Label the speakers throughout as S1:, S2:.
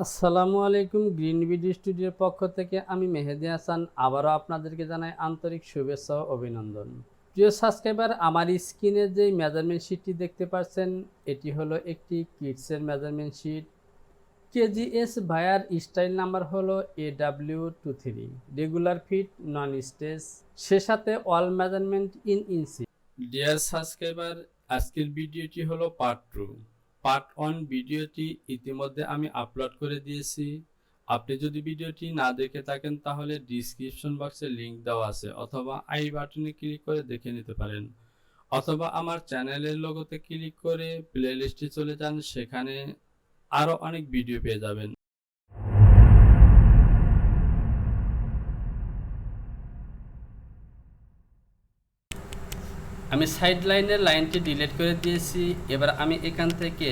S1: আসসালামু আলাইকুম। Green video স্টুডিওর পক্ষ থেকে আমি মেহেদি হাসান আবারও আপনাদেরকে জানাই আন্তরিক শুভেচ্ছা ও অভিনন্দন। প্রিয় সাবস্ক্রাইবার, আমার স্ক্রিনে যে মেজারমেন্ট শিটটি দেখতে পাচ্ছেন এটি হলো একটি কিডসের measurement sheet. KGS buyer style number হলো AW23, regular fit non stage, সে সাথে all measurement in inch. Dear subscriber, আজকের ভিডিওটি হলো পার্ট 2। পার্ট 1 ভিডিওটি ইতিমধ্যে আমি আপলোড করে দিয়েছি। আপনি যদি ভিডিওটি না দেখে থাকেন তাহলে ডিসক্রিপশন বক্সে লিংক দেওয়া আছে, অথবা আই বাটনে ক্লিক করে দেখে নিতে পারেন, অথবা আমার চ্যানেলের লোগোতে ক্লিক করে প্লেলিস্টে চলে যান, সেখানে আরও অনেক ভিডিও পেয়ে যাবেন। আমি সাইড লাইনের লাইনটি ডিলিট করে দিয়েছি। এবার আমি এখান থেকে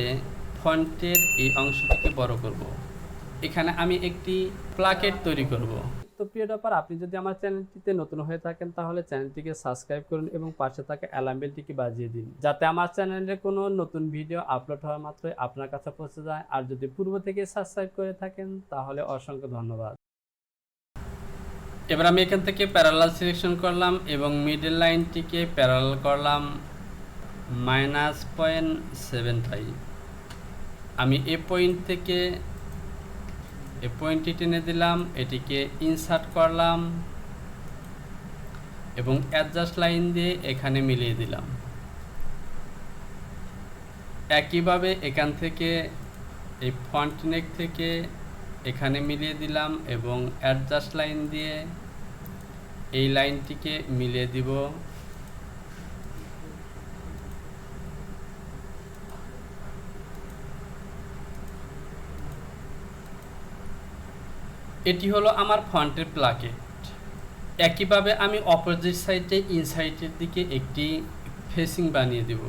S1: ফন্টের এই অংশটিকে বড় করব। এখানে আমি একটি প্লাকেট তৈরি করব। তো প্রিয় ব্যাপার, আপনি যদি আমার চ্যানেলটিতে নতুন হয়ে থাকেন তাহলে চ্যানেলটিকে সাবস্ক্রাইব করুন এবং পাশে থাকা অ্যালার্ম বেলটিকে বাজিয়ে দিন, যাতে আমার চ্যানেলে কোনো নতুন ভিডিও আপলোড হওয়া মাত্রই আপনার কাছে পৌঁছে যায়। আর যদি পূর্ব থেকে সাবস্ক্রাইব করে থাকেন তাহলে অসংখ্য ধন্যবাদ। এবার আমি এখান থেকে প্যারালাল সিলেকশন করলাম এবং মিডল লাইনটিকে প্যারালাল করলাম -0.75। আমি এই পয়েন্ট থেকে এই পয়েন্টটি টেনে দিলাম, এটিকে ইনসার্ট করলাম এবং অ্যাডজাস্ট লাইন দিয়ে এখানে মিলিয়ে দিলাম। একইভাবে এখান থেকে এই ফ্রন্ট নেক থেকে এখানে মিলিয়ে দিলাম এবং অ্যাডজাস্ট লাইন দিয়ে এই লাইনটিকে মিলিয়ে দিব। এটি হলো আমার ফ্রন্টের প্লাকেট। একইভাবে আমি অপোজিট সাইডে ইনসাইডের দিকে একটি ফেসিং বানিয়ে দেব।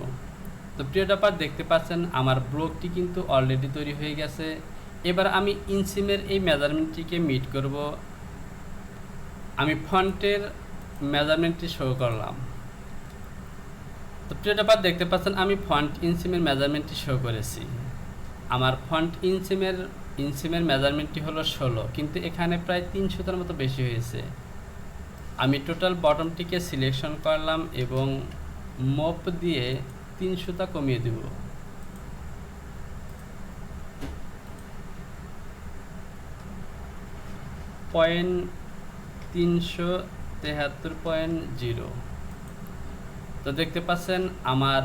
S1: তো প্রিয় ব্যাপার, দেখতে পাচ্ছেন আমার ব্লকটি কিন্তু অলরেডি তৈরি হয়ে গেছে। এবার আমি ইনসিমের এই মেজারমেন্টটিকে মিট করব। আমি ফ্রন্টের মেজারমেন্টটি শো করলাম। তো প্রিয় ব্যাপার, দেখতে পাচ্ছেন আমি ফ্রন্ট ইনসিমের মেজারমেন্টটি শো করেছি। আমার ফ্রন্ট ইনসিমের মেজারমেন্টটি হলো 16, কিন্তু এখানে প্রায় 3 সুতার মতো বেশি হয়েছে। আমি টোটাল বটমটিকে সিলেকশন করলাম এবং মপ দিয়ে 3 সুতা কমিয়ে দেব। পয়েন্ট 373.0। তো দেখতে পাচ্ছেন আমার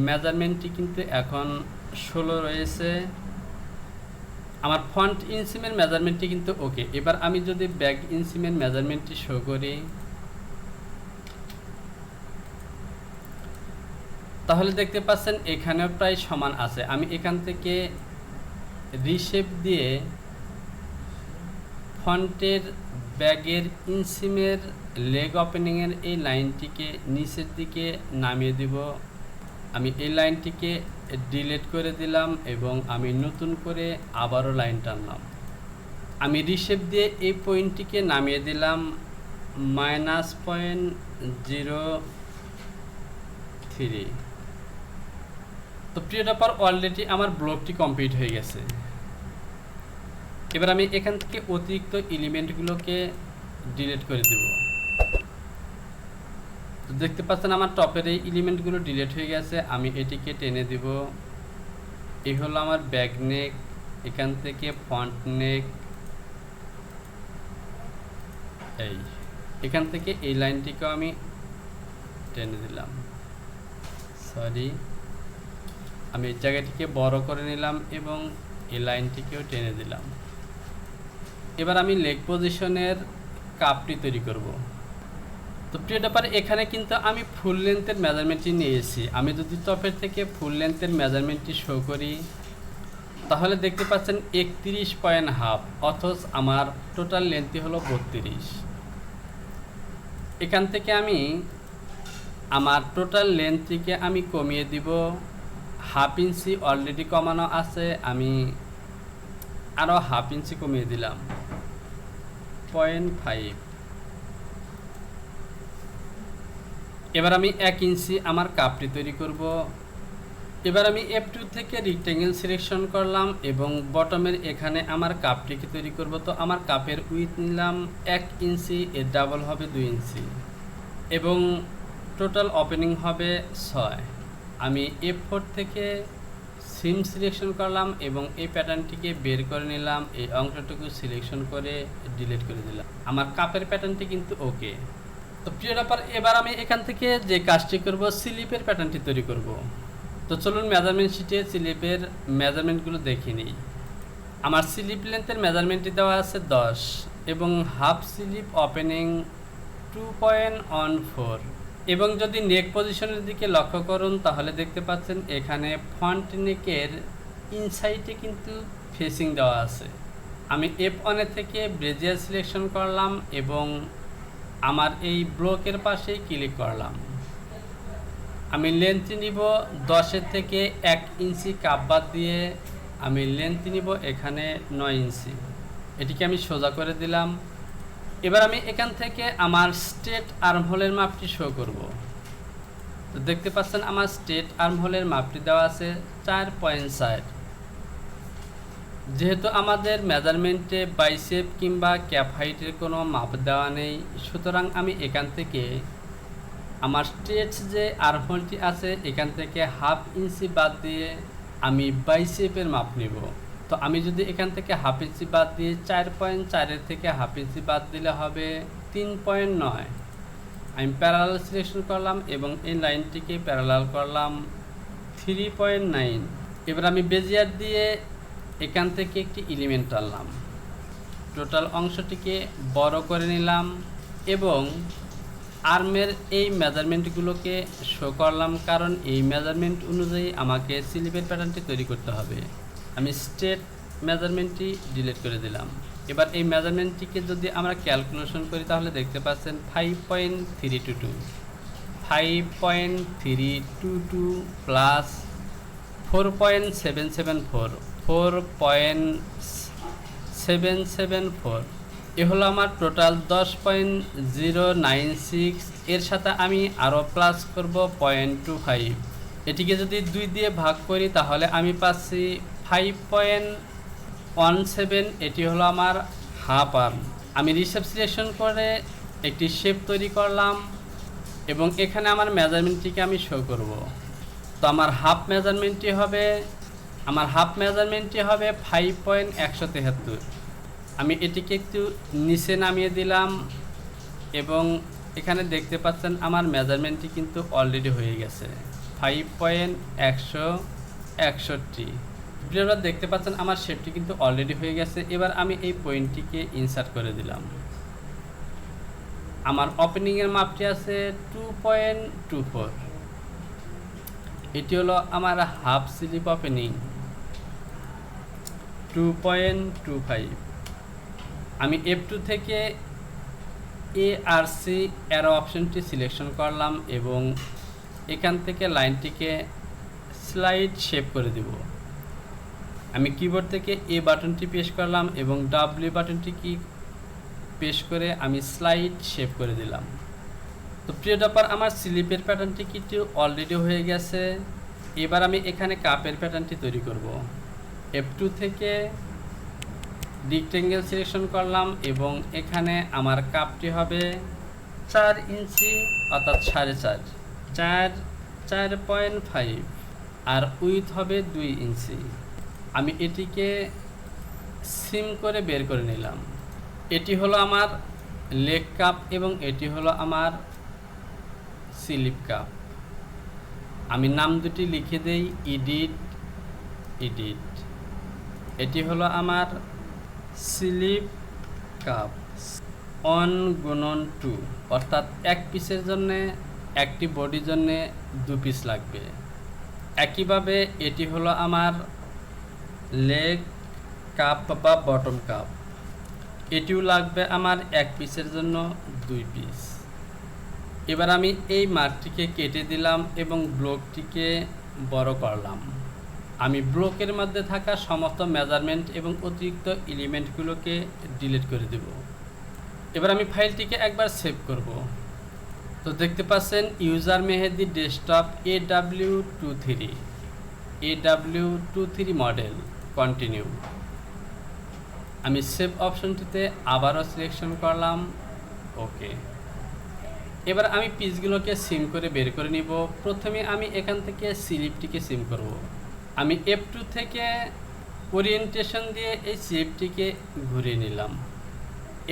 S1: মেজারমেন্টটি কিন্তু এখন 16 রয়েছে। আমার ফ্রন্ট ইনসিমের মেজারমেন্টটি কিন্তু ওকে। এবার আমি যদি ব্যাক ইনসিমের মেজারমেন্টটি শো করি তাহলে দেখতে পাচ্ছেন এখানেও প্রায় সমান আছে। আমি এখান থেকে রিশেপ দিয়ে ফ্রন্টের ব্যাগের ইনসিমের লেগ ওপেনিংয়ের এই লাইনটিকে নিচের দিকে নামিয়ে দিব। আমি এই লাইনটিকে ডিলিট করে দিলাম এবং আমি নতুন করে আবারও লাইন টানলাম। আমি রিশেপ দিয়ে এই পয়েন্টটিকে নামিয়ে দিলাম -0.03। তো প্রিয় ব্যাপার, অলরেডি আমার ব্লকটি কমপ্লিট হয়ে গেছে। এবার আমি এখান থেকে অতিরিক্ত এলিমেন্টগুলোকে ডিলিট করে দেব। তো দেখতে পাচ্ছেন আমার টপের এই এলিমেন্টগুলো ডিলিট হয়ে গেছে। আমি এটিকে টেনে দিব। এই হলো আমার ব্যাক নেক, এখান থেকে ফ্রন্ট নেক, এখান থেকে এই লাইনটিকেও আমি টেনে দিলাম। সরি, আমি এই জায়গাটিকে বড় করে নিলাম এবং এই লাইনটিকেও টেনে দিলাম। এবার আমি লেগ পজিশনের কাপটি তৈরি করব। তো প্রিয় ব্যাপার, এখানে কিন্তু আমি ফুল লেন্থের মেজারমেন্টটি নিয়েছি। আমি যদি টপের থেকে ফুল লেন্থের মেজারমেন্টটি শো করি তাহলে দেখতে পাচ্ছেন 31.5, অথচ আমার টোটাল লেন্থই হলো 32। এখান থেকে আমি আমার টোটাল লেন্থটিকে আমি কমিয়ে দিব। 1/2 ইঞ্চি অলরেডি কমানো আছে, আমি আরও 1/2 ইঞ্চি কমিয়ে দিলাম, 0.5। এবার আমি 1 ইঞ্চি আমার কাপটি তৈরি করব। এবার আমি F2 থেকে রেক্ট্যাঙ্গেল সিলেকশন করলাম এবং বটমের এখানে আমার কাপটিকে তৈরি করব। তো আমার কাপের উইথ নিলাম 1 ইঞ্চি, এর ডাবল হবে 2 ইঞ্চি এবং টোটাল ওপেনিং হবে 6। আমি F4 থেকে সিম সিলেকশন করলাম এবং এই প্যাটার্নটিকে বের করে নিলাম, এই অংশটুকু সিলেকশন করে ডিলিট করে দিলাম। আমার কাপের প্যাটার্নটি কিন্তু ওকে। তো প্রিয় ব্যাপার, এবার আমি এখান থেকে যে কাজটি করব, স্লিপের প্যাটার্নটি তৈরি করব। তো চলুন মেজারমেন্ট শিটে স্লিপের মেজারমেন্টগুলো দেখে নিই। আমার স্লিপ লেন্থের মেজারমেন্টটি দেওয়া আছে 10 এবং হাফ স্লিপ ওপেনিং 2.14 এবং যদি নেক পজিশনের দিকে লক্ষ্য করুন তাহলে দেখতে পাচ্ছেন এখানে ফ্রন্ট নেকের ইনসাইডে কিন্তু ফেসিং দেওয়া আছে। আমি F1 থেকে ব্রেজিয়ার সিলেকশন করলাম এবং আমার এই ব্লকের পাশেই ক্লিক করলাম। আমি লেন্থ নিব 10 থেকে 1 ইঞ্চি কাপ বাদ দিয়ে আমি লেন্থ নিব এখানে 9 ইঞ্চি। এটিকে আমি সোজা করে দিলাম। এবার আমি এখান থেকে আমার স্ট্রেট আর্মহোলের মাপটি শো করব। তো দেখতে পাচ্ছেন আমার স্ট্রেট আর্মহোলের মাপটি দেওয়া আছে 4.4। যেহেতু আমাদের মেজারমেন্টে বাইসেপ কিংবা ক্যাপ হাইটের কোনো মাপ দেওয়া নেই, সুতরাং আমি এখান থেকে আমার স্ট্রেট যে আর্মহোলটি আছে এখান থেকে হাফ ইঞ্চি বাদ দিয়ে আমি বাইসেপের মাপ নিব। তো আমি যদি এখান থেকে হাফ ইঞ্চি বাদ দিয়ে 4.4 থেকে হাফ ইঞ্চি বাদ দিলে হবে 3.9। আমি প্যারালাল সিলেকশন করলাম এবং এই লাইনটিকে প্যারালাল করলাম 3.9। এবার আমি বেজিয়ার দিয়ে এখান থেকে একটি এলিমেন্ট টানলাম, টোটাল অংশটিকে বড় করে নিলাম এবং আর্মের এই মেজারমেন্টগুলোকে শো করলাম, কারণ এই মেজারমেন্ট অনুযায়ী আমাকে স্লিপের প্যাটার্নটি তৈরি করতে হবে। আমি স্ট্রেট মেজারমেন্টটি ডিলিট করে দিলাম। এবার এই মেজারমেন্টটিকে যদি আমরা ক্যালকুলেশন করি তাহলে দেখতে পাচ্ছেন 5.322 প্লাস 4.774 এ হলো আমার টোটাল 10.096। এর সাথে আমি আরও প্লাস করব 0.25। এটিকে যদি 2 দিয়ে ভাগ করি তাহলে আমি পাচ্ছি 5.17। এটি হলো আমার হাফ আর্ম। আমি রিশেপ সিলেকশন করে একটি শেপ তৈরি করলাম এবং এখানে আমার মেজারমেন্টটিকে আমি শো করব। তো আমার হাফ মেজারমেন্টটি হবে 5.173। আমি এটিকে একটু নিচে নামিয়ে দিলাম এবং এখানে দেখতে পাচ্ছেন আমার মেজারমেন্টটি কিন্তু অলরেডি হয়ে গেছে 5.161। আপনারা দেখতে পাচ্ছেন আমার শেপটি কিন্তু অলরেডি হয়ে গেছে। এবার আমি এই পয়েন্টটিকে ইনসার্ট করে দিলাম। আমার ওপেনিংয়ের মাপটি আছে 2.24। এটি হলো আমার হাফ স্লিপ ওপেনিং 2.25। আমি F2 থেকে ARC অ্যারো অপশনটি সিলেকশন করলাম এবং এখান থেকে লাইনটিকে স্লাইড শেপ করে দিব। আমি কিবোর্ড থেকে A বাটনটি প্রেস করলাম এবং W বাটনটি প্রেস করে আমি স্লাইড শেপ করে দিলাম। তো প্রিয় ব্যাপার, আমার স্লিপের প্যাটার্নটি কিন্তু অলরেডি হয়ে গেছে। এবার আমি এখানে কাপের প্যাটার্নটি তৈরি করব। F2 থেকে রেক্ট্যাঙ্গেল সিলেকশন করলাম এবং এখানে আমার কাপটি হবে 4 ইঞ্চি অর্থাৎ 4.5 আর উইথ হবে 2 ইঞ্চি। আমি এটিকে সিম করে বের করে নিলাম। এটি হলো আমার লেগ কাপ এবং এটি হলো আমার স্লিপ কাপ। আমি নাম দুটি লিখে দেই, এডিট। এটি হলো আমার স্লিপ কাপ 1x2 অর্থাৎ এক পিসের জন্য একটি বডির জন্য 2 পিস লাগবে। একইভাবে এটি হলো আমার লেগ কাপ বা বটম কাপ, এটিও লাগবে আমার এক পিসের জন্য 2 পিস। এবার আমি এই মার্কটিকে কেটে দিলাম এবং ব্লকটিকে বড় করলাম। আমি ব্লকের মধ্যে থাকা সমস্ত মেজারমেন্ট এবং অতিরিক্ত এলিমেন্টগুলোকে ডিলিট করে দেব। এবার আমি ফাইলটিকে একবার সেভ করব। তো দেখতে পাচ্ছেন user Mehedi desktop AW23। AW23 model continue. আমি সেভ অপশনটিতে আবারও সিলেকশন করলাম, ওকে। এবার আমি পিসগুলোকে সিম করে বের করে নিব। প্রথমে আমি এখান থেকে স্লিপটিকে সিম করব। আমি F2 থেকে ওরিয়েন্টেশন দিয়ে এই স্লিপটিকে ঘুরিয়ে নিলাম।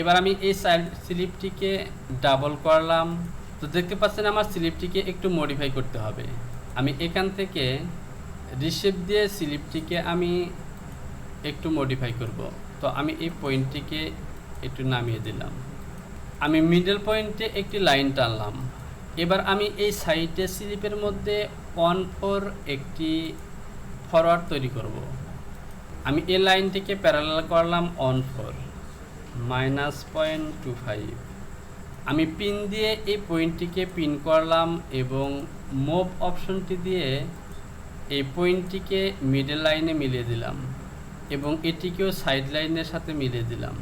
S1: এবার আমি এই সাইড স্লিপটিকে ডাবল করলাম। তো দেখতে পাচ্ছেন আমার স্লিপটিকে একটু মডিফাই করতে হবে। আমি এখান থেকে রিশেপ দিয়ে স্লিপটিকে আমি একটু মডিফাই করব। তো আমি এই পয়েন্টটিকে একটু নামিয়ে দিলাম। আমি মিডল পয়েন্টে একটি লাইন টানলাম। এবার আমি এই সাইডে স্লিপের মধ্যে 1/4 একটি ফরওয়ার্ড তৈরি করব। আমি এই লাইনটিকে প্যারালাল করলাম 1/4 -0.25। আমি পিন দিয়ে এই পয়েন্টটিকে পিন করলাম এবং মুভ অপশনটি দিয়ে এই পয়েন্টটিকে মিডল লাইনে মিলিয়ে দিলাম এবং এটিকেও সাইড লাইনের সাথে মিলিয়ে দিলাম।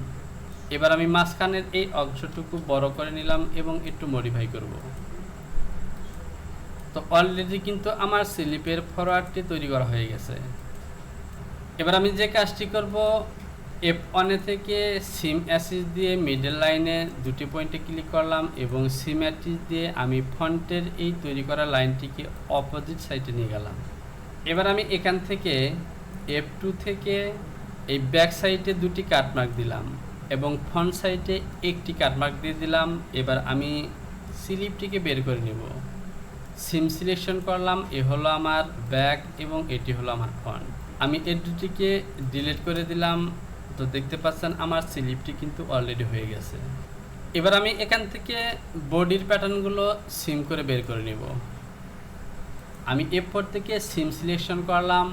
S1: এবার আমি মাঝখানের এই অংশটুকু বড় করে নিলাম এবং একটু মডিফাই করব। তো অলরেডি কিন্তু আমার স্লিপের ফরওয়ার্ডটি তৈরি করা হয়ে গেছে। এবার আমি যে কাজটি করব, F1 থেকে সিম অ্যাসিস দিয়ে মিডল লাইনে দুটি পয়েন্টে ক্লিক করলাম এবং সিম অ্যাসিস দিয়ে আমি ফ্রন্টের এই তৈরি করা লাইনটিকে অপোজিট সাইডে নিয়ে গেলাম। এবার আমি এখান থেকে F2 থেকে এই ব্যাক সাইডে দুটি কাটমার্ক দিলাম এবং ফ্রন্ট সাইডে একটি কাটমার্ক দিয়ে দিলাম। এবার আমি স্লিপটিকে বের করে নেব। সিম সিলেকশন করলাম, এ হলো আমার ব্যাক এবং এটি হলো আমার ফ্রন্ট। আমি এই দুটিকে ডিলিট করে দিলাম। তো দেখতে পাচ্ছেন আমার স্লিপটি কিন্তু অলরেডি হয়ে গেছে। এবার আমি এখান থেকে বডির প্যাটার্নগুলো সিম করে বের করে নেব। আমি F4 থেকে সিম সিলেকশন করলাম,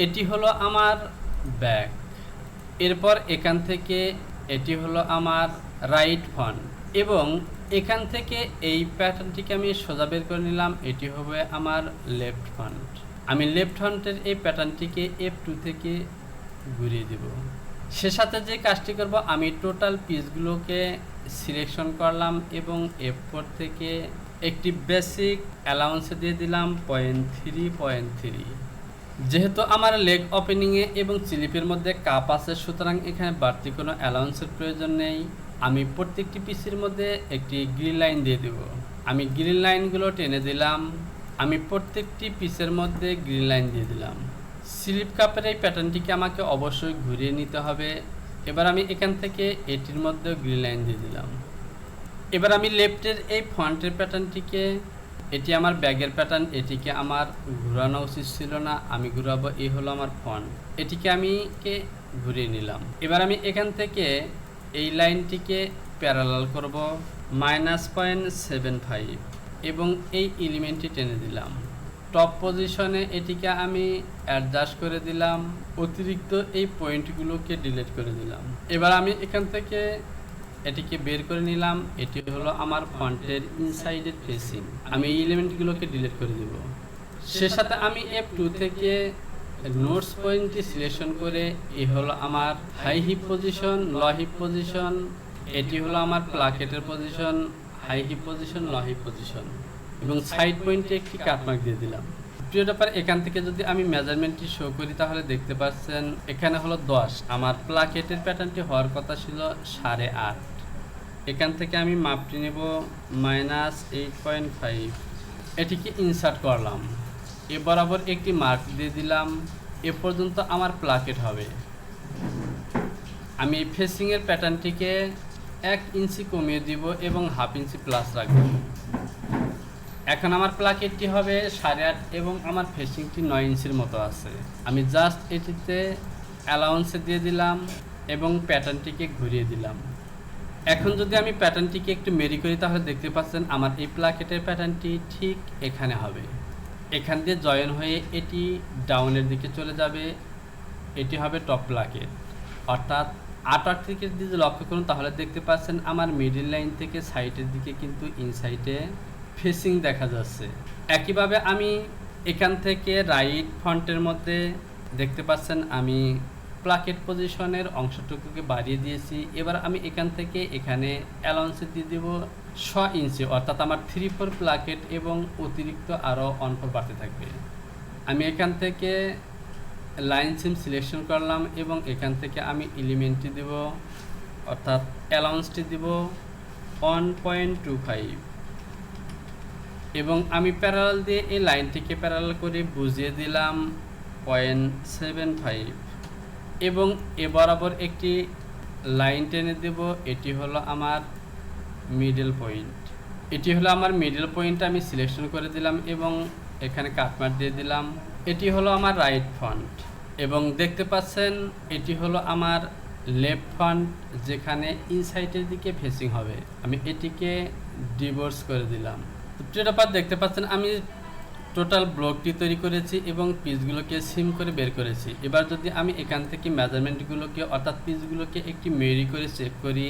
S1: এটি হলো আমার ব্যাক। এরপর এখান থেকে এটি হলো আমার রাইট ফ্রন্ট এবং এখান থেকে এই প্যাটার্নটিকে আমি সোজা বের করে নিলাম, এটি হবে আমার লেফট ফ্রন্ট। আমি লেফট ফ্রন্টের এই প্যাটার্নটিকে F2 থেকে ঘুরিয়ে দেব। সে সাথে যে কাজটি করব, আমি টোটাল পিসগুলোকে সিলেকশন করলাম এবং F4 থেকে একটি বেসিক অ্যালাউন্সে দিয়ে দিলাম 0.3. যেহেতু আমার লেগ ওপেনিংয়ে এবং স্লিপের মধ্যে কাপ আছে, সুতরাং এখানে বাড়তি কোনো অ্যালাউন্সের প্রয়োজন নেই। আমি প্রত্যেকটি পিসের মধ্যে একটি গ্রিন লাইন দিয়ে দেব। আমি গ্রিন লাইনগুলো টেনে দিলাম। আমি প্রত্যেকটি পিসের মধ্যে গ্রিন লাইন দিয়ে দিলাম। স্লিপ কাপের এই প্যাটার্নটিকে আমাকে অবশ্যই ঘুরিয়ে নিতে হবে। এবার আমি এখান থেকে এটির মধ্যেও গ্রিন লাইন দিয়ে দিলাম। এবার আমি লেফটের এই ফ্রন্টের প্যাটার্নটিকে, এটি আমার ব্যাগের প্যাটার্ন, এটিকে আমার ঘোরানো উচিত ছিল না, আমি ঘুরাবো। এই হলো আমার ফ্রন্ট, এটিকে আমি ঘুরিয়ে নিলাম। এবার আমি এখান থেকে এই লাইনটিকে প্যারালাল করব -0.75 এবং এই এলিমেন্টটি টেনে দিলাম। টপ পজিশনে এটিকে আমি অ্যাডজাস্ট করে দিলাম, অতিরিক্ত এই পয়েন্টগুলোকে ডিলিট করে দিলাম। এবার আমি এখান থেকে এটিকে বের করে নিলাম, এটি হলো আমার ফ্রন্টের ইনসাইডের ফেসিং। আমি এই এলিমেন্টগুলোকে ডিলিট করে দেব। সে সাথে আমি F2 থেকে নোটস পয়েন্টটি সিলেকশন করে, এই হলো আমার হাই হিপ পজিশন, লো হিপ পজিশন, এটি হলো আমার প্লাকেটের পজিশন, হাই হিপ পজিশন, লো হিপ পজিশন এবং সাইড পয়েন্টে একটি কাটমার্ক দিয়ে দিলাম। প্রিয় ব্যাপার, এখান থেকে যদি আমি মেজারমেন্টটি শো করি তাহলে দেখতে পাচ্ছেন এখানে হলো 10। আমার প্লাকেটের প্যাটার্নটি হওয়ার কথা ছিল 8.5। এখান থেকে আমি মাপটি নেব -8.5। এটিকে ইনসার্ট করলাম, এ বরাবর একটি মার্ক দিয়ে দিলাম। এ পর্যন্ত আমার প্লাকেট হবে। আমি ফেসিংয়ের প্যাটার্নটিকে 1 ইঞ্চি কমিয়ে দিব এবং 1/2 ইঞ্চি প্লাস রাখব। এখন আমার প্লাকেটটি হবে 8.5 এবং আমার ফেসিংটি 9 ইঞ্চির মতো আছে। আমি জাস্ট এটিতে অ্যালাউন্সে দিয়ে দিলাম এবং প্যাটার্নটিকে ঘুরিয়ে দিলাম। এখন যদি আমি প্যাটার্নটিকে একটু মেরি করি তাহলে দেখতে পাচ্ছেন আমার এই প্লাকেটের প্যাটার্নটি ঠিক এখানে হবে। এখান দিয়ে জয়েন হয়ে এটি ডাউনের দিকে চলে যাবে, এটি হবে টপ প্লাকেট। অর্থাৎ আটার থেকে যদি লক্ষ্য করুন তাহলে দেখতে পাচ্ছেন আমার মিডল লাইন থেকে সাইডের দিকে কিন্তু ইনসাইডে ফেসিং দেখা যাচ্ছে। একইভাবে আমি এখান থেকে রাইট ফ্রন্টের মধ্যে দেখতে পাচ্ছেন আমি প্লাকেট পজিশনের অংশটুকুকে বাড়িয়ে দিয়েছি। এবার আমি এখান থেকে এখানে অ্যালাউন্সে দিয়ে দেব 6 ইঞ্চি, অর্থাৎ আমার 3/4 প্লাকেট এবং অতিরিক্ত আরও 1/4 বাড়তে থাকবে। আমি এখান থেকে লাইন সিম সিলেকশন করলাম এবং এখান থেকে আমি এলিমেন্টটি দেব, অর্থাৎ অ্যালাউন্সটি দেব 1.25 এবং আমি প্যারালাল দিয়ে এই লাইনটিকে প্যারালাল করে বুঝিয়ে দিলাম 0.75 এবং এ বরাবর একটি লাইন টেনে দেব। এটি হলো আমার মিডল পয়েন্ট। এটি হলো আমার মিডল পয়েন্ট, আমি সিলেকশন করে দিলাম এবং এখানে কাটমার্ক দিয়ে দিলাম। এটি হলো আমার রাইট ফ্রন্ট এবং দেখতে পাচ্ছেন এটি হলো আমার লেফট ফ্রন্ট, যেখানে ইনসাইডের দিকে ফেসিং হবে। আমি এটিকে ডিভোর্স করে দিলাম। তো প্রিয় পার্ট দেখতে পাচ্ছেন আমি টোটাল ব্লকটি তৈরি করেছি এবং পিসগুলোকে সিম করে বের করেছি। এবার যদি আমি এখান থেকে মেজারমেন্টগুলোকে অর্থাৎ পিসগুলোকে একটি মেরি করে চেক করি,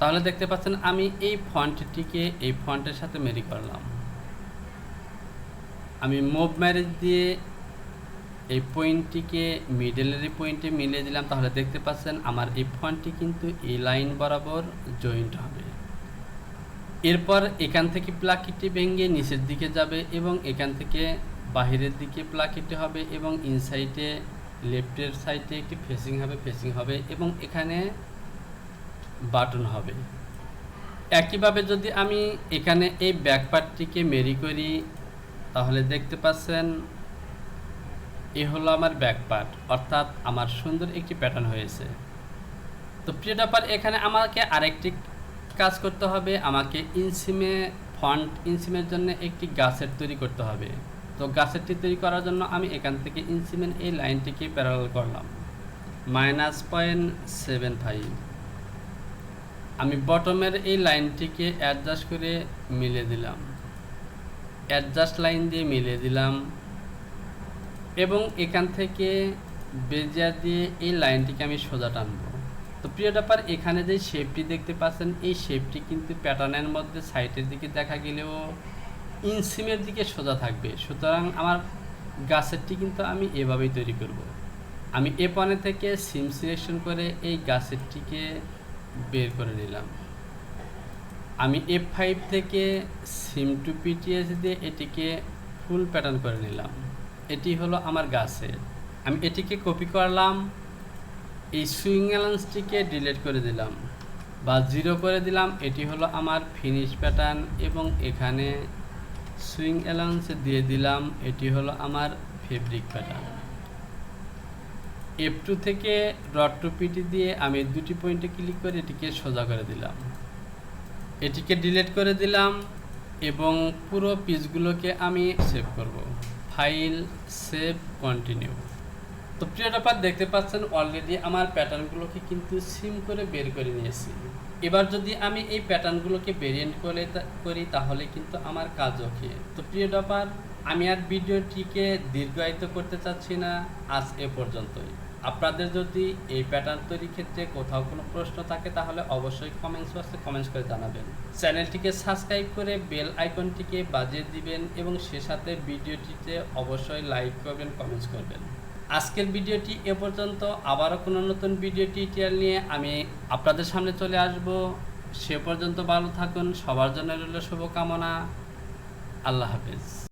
S1: তাহলে দেখতে পাচ্ছেন আমি এই ফন্টটিকে এই ফন্টের সাথে মেরি করলাম। আমি মুভ ম্যারেজ দিয়ে এই পয়েন্টটিকে মিডলের পয়েন্টে মিলিয়ে দিলাম, তাহলে দেখতে পাচ্ছেন আমার এই ফন্টটি কিন্তু এই লাইন বরাবর জয়েন্ট হবে। এরপর এখান থেকে প্লাকিটটি ভেঙে নিচের দিকে যাবে এবং এখান থেকে বাহিরের দিকে প্লাকিটটি হবে এবং ইনসাইডে লেফটের সাইডে একটি ফেসিং হবে এবং এখানে বাটন হবে। একইভাবে যদি আমি এখানে এই ব্যাক পার্টটিকে মেরি করি, তাহলে দেখতে পাচ্ছেন এ হলো আমার ব্যাক পার্ট, অর্থাৎ আমার সুন্দর একটি প্যাটার্ন হয়েছে। তো প্রিয় ব্যাপার, এখানে আমাকে আরেকটি কাজ করতে হবে। আমাকে ইনসিমে ফন্ট ইনসিমের জন্য একটি গাছের তৈরি করতে হবে। তো গাছেরটি তৈরি করার জন্য আমি এখান থেকে ইনসিমের এই লাইনটিকে প্যারালাল করলাম -0.75। আমি বটমের এই লাইনটিকে অ্যাডজাস্ট করে মিলিয়ে দিলাম, অ্যাডজাস্ট লাইন দিয়ে মিলিয়ে দিলাম এবং এখান থেকে বেজিয়ার দিয়ে এই লাইনটিকে আমি সোজা টানবো। তো প্রিয় ব্যাপার, এখানে যে শেপটি দেখতে পাচ্ছেন এই শেপটি কিন্তু প্যাটার্নের মধ্যে সাইডের দিকে দেখা গেলেও ইনসিমের দিকে সোজা থাকবে। সুতরাং আমার গাছেরটি কিন্তু আমি এভাবেই তৈরি করব। আমি এ পনে থেকে সিম সিলেকশন করে এই গাছেরটিকে বের করে নিলাম। আমি F5 থেকে সিম টু পিটিএস দিয়ে এটিকে ফুল প্যাটার্ন করে নিলাম। এটি হলো আমার গাছের। আমি এটিকে কপি করলাম, এই সুইং অ্যালাউন্সটিকে ডিলিট করে দিলাম বা 0 করে দিলাম। এটি হলো আমার ফিনিশ প্যাটার্ন এবং এখানে সুইং অ্যালাউন্স দিয়ে দিলাম। এটি হলো আমার ফেব্রিক প্যাটার্ন। F2 থেকে ডট টু পিটি দিয়ে আমি দুটি পয়েন্টে ক্লিক করে এটিকে সোজা করে দিলাম, এটিকে ডিলিট করে দিলাম এবং পুরো পিসগুলোকে আমি সেভ করব। File, save, continue. তো প্রিয় ব্যাপার, দেখতে পাচ্ছেন অলরেডি আমার প্যাটার্নগুলোকে কিন্তু সিম করে বের করে নিয়েছি। এবার যদি আমি এই প্যাটার্নগুলোকে ভেরিয়েন্ট করি তাহলে কিন্তু আমার কাজ ওকে। তো প্রিয় ব্যাপার, আমি আর ভিডিওটিকে দীর্ঘায়িত করতে চাচ্ছি না, আজ এ পর্যন্তই। আপনাদের যদি এই প্যাটার্ন তৈরির ক্ষেত্রে কোথাও কোনো প্রশ্ন থাকে তাহলে অবশ্যই কমেন্টস বক্সে কমেন্টস করে জানাবেন। চ্যানেলটিকে সাবস্ক্রাইব করে বেল আইকনটিকে বাজিয়ে দিবেন এবং সে সাথে ভিডিওটিতে অবশ্যই লাইক করবেন, কমেন্টস করবেন। আজকের ভিডিওটি এ পর্যন্ত। আবারও কোনো নতুন ভিডিও টিউটোরিয়াল নিয়ে আমি আপনাদের সামনে চলে আসব। সে পর্যন্ত ভালো থাকুন, সবার জন্য রইল শুভকামনা। আল্লাহ হাফেজ।